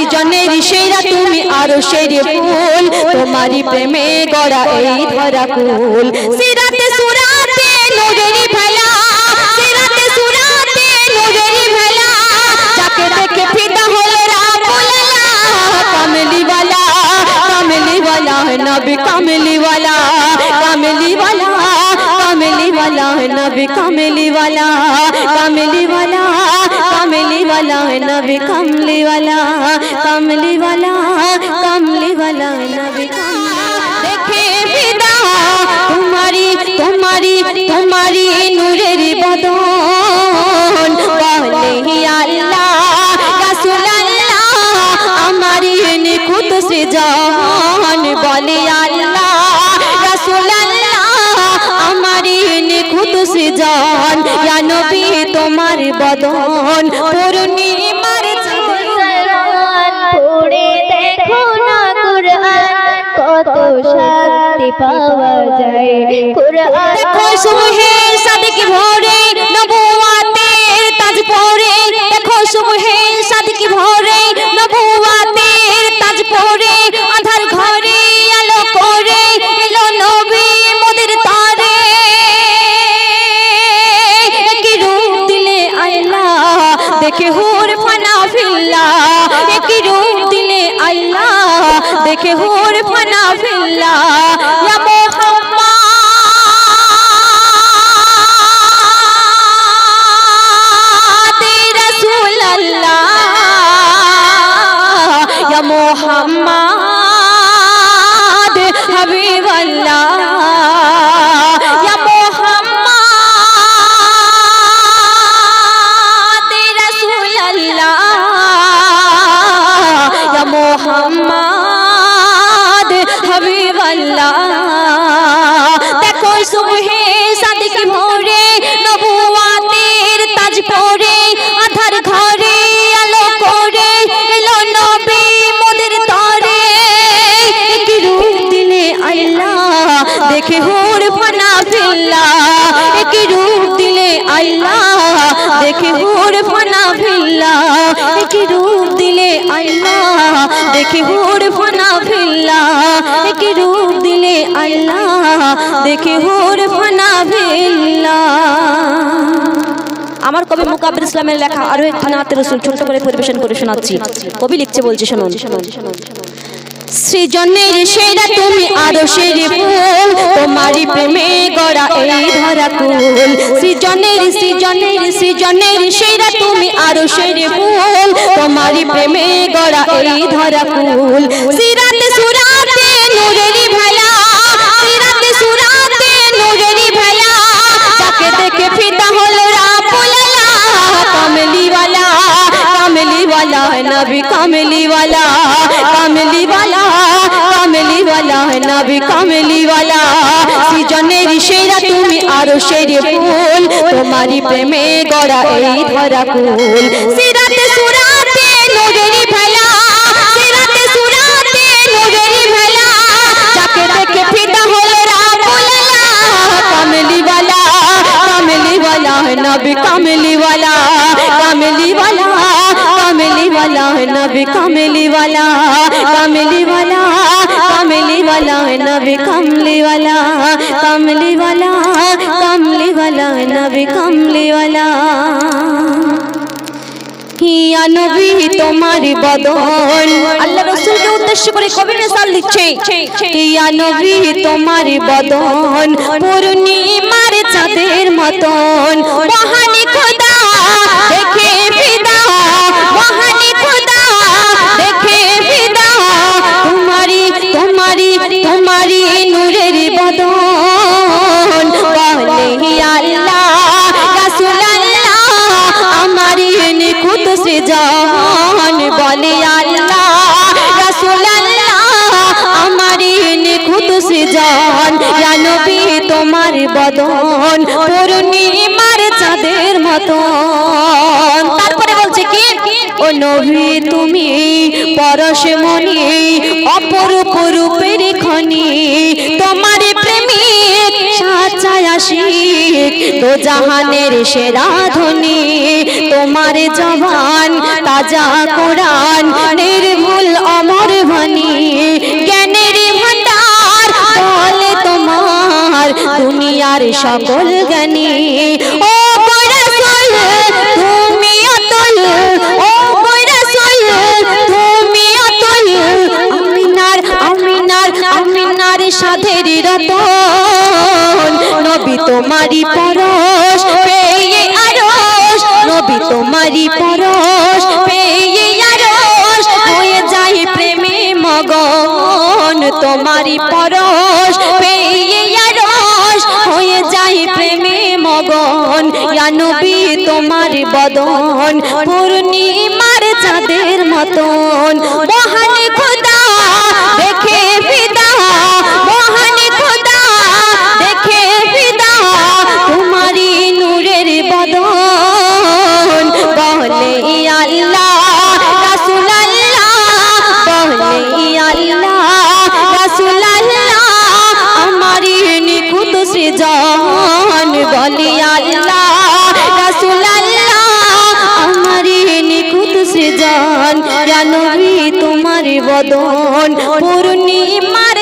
সৃজনের সেরা তুমি আরশের ফুল, তোমারই প্রেমে গড়া এই ধরা কুল। সিরাতে সুরাতে নূরের ভেলা, সিরাতে সুরাতে নূরের ভেলা, যাকে দেখে ফিদা হলো রাব্বুল আলামিন। কামলি ওয়ালা, কামলি ওয়ালা নবী, কামলি ওয়ালা, কামলি ওয়ালা, কামলি ওয়ালা নবী, কামলি ওয়ালা, কামলি ওয়ালা, কামলি ওয়ালা নবী, কামলি ওয়ালা, কামলি ওয়ালা, কামলি ওয়ালা নবী, দেখে ফিদা তোমারি তোমারি তোমারি নূরের বদন। বলে আল্লাহ রাসূল আল্লাহ আমারি নিখুঁত সৃজন, বলে আল্লাহ রাসূল আল্লাহ আমারি নিখুঁত সৃজন। ইয়া নবী তোমার বদন পূর্ণিমার চাঁদ, পড়ে দেখো না কুরআন, কত শান্তি পাওয়া যায় কুরআন। দেখো সুবহের সাদিক ভোরে নবুয়াতের তাজ পরে, দেখো সুবহের সাদিক ভোরে নবুয়াতের তাজ পরে, আধার ঘরে আলো করে এলো নবী মোদের তারে। কি রূপ দিলে আল্লাহ দেখে হুর ফানা ফিল্লাহ, কি রূপ দিলে আল্লাহ দেখে হুর ফানা ফিল্লাহ। ইয়া মুহাম্মদ রাসূল আল্লাহ, ইয়া মুহাম্মদ হাবিবাল্লাহ, ইয়া মুহাম্মদ রাসূল আল্লাহ, ইয়া মুহাম্মদ হাবিবাল্লাহ। দেখো সুবহে সাদিক ভোরে নবুয়াতের তাজ পরে, আধার ঘরে আলো করে এলো নবী মোদের তরে। কি রূপ দিলে আল্লাহ দেখে হুর ফানা ফিল্লাহ, কি রূপ দিলে আল্লাহ দেখে হুর ফানা ফিল্লাহ, কি রূপ দিলে আল্লাহ দেখে হুর ফানা ফিল্লাহ, কি রূপ দিলে আল্লাহ দেখে হুর ফানা ফিল্লাহ। আমার কবি মুকাব্বির ইসলামের লেখা আরো একটি নাতে রাসূল ছোট করে পরিবেশন করে শোনাচ্ছি। কবি লিখছে, বলছে শুনুন। সৃজনের সেরা তুমি আরশের ফুল, তোমারই প্রেমে গড়া এই ধরা কুল। সৃজনের সৃজনের সৃজনের সেরা তুমি আরশের ফুল, তোমারই প্রেমে গড়া এই ধরা কুল। সিরাতে সুরাতে নূরের ভেলা, সিরাতে সুরাতে নূরের ভেলা, যাকে দেখে ফিদা হলো রাব্বুল আলামিন। কামলি ওয়ালা, কামলি ওয়ালা নবী, কামলি ওয়ালা, কামলি ওয়ালা, কামলি ওয়ালা নবী, কামলি ওয়ালা। সৃজনের সেরা তুমি আরশের ফুল, তোমারই প্রেমে গড়া এই ধরা কুল। সিরাতে সুরাতে নূরের ভেলা, সিরাতে সুরাতে নূরের ভেলা, যাকে দেখে ফিদা হলো রাব্বুল আলামিন। কামলি ওয়ালা, কামলি ওয়ালা নবী, কামলি ওয়ালা, কামলি ওয়ালা, কামলি ওয়ালা নবী, কামলি ওয়ালা, কামলি ওয়ালা, কামলি ওয়ালা নবী, কামলি ওয়ালা, কামলি ওয়ালা, কামলি ওয়ালা নবী, কামলি ওয়ালা। ইয়া নবী তোমার বদন, আল্লাহ রাসূলকে উদ্দেশ্য করে কবি মিসাল দিচ্ছে। ইয়া নবী তোমার বদন পূর্ণিমার চাঁদের মতন। মহান খোদা দেখে ফিদা, মহান খোদা দেখে ফিদা, তোমারি তোমারি তোমারি নূরের বদন। বলে আল্লাহ রাসূল আল্লাহ আমারি নিখুঁত সৃজন, বলে আল্লাহ রাসূল আল্লাহ আমারি নিখুঁত সৃজন। ইয়া নবী তোমার বদন পূর্ণিমার চাঁদের মতন। তারপরে বলছে কি, ও নবী তুমি পরশমণি অপরূপ রূপের খনি, তোমার প্রেমিক সাচ্চা আশিক দো জাহানের সেরা ধনী। তোমার জবান তাজা কোরআন নির্মল দুনিয়ার সকল জ্ঞানী ও গো রাসূল তুমি অতল ও গো রাসূল তুমি অতল আমিনার সাধের রতন নবী তোমারি পরশ পেয়ে আরশ নবী তোমারি পরশ পেয়ে আরশ হয়ে যায় প্রেমে মগন তোমারি পরশ পেয়ে আরশ হয়ে যায় প্রেমে মগন ইয়া নবী তোমার বদন পূর্ণিমার চাঁদের মতন মহান খোদা দেখে ফিদা মহান খোদা দেখে ফিদা তোমারি নূরের বদন বলে আল্লাহ রাসূল আল্লাহ বলে আল্লাহ রাসূল আল্লাহ আমারি নিখুঁত সৃজন বলে আল্লাহ রাসূল আল্লাহ আমারি নিখুঁত সৃজন ইয়া নবী তোমার বদন পূর্ণিমার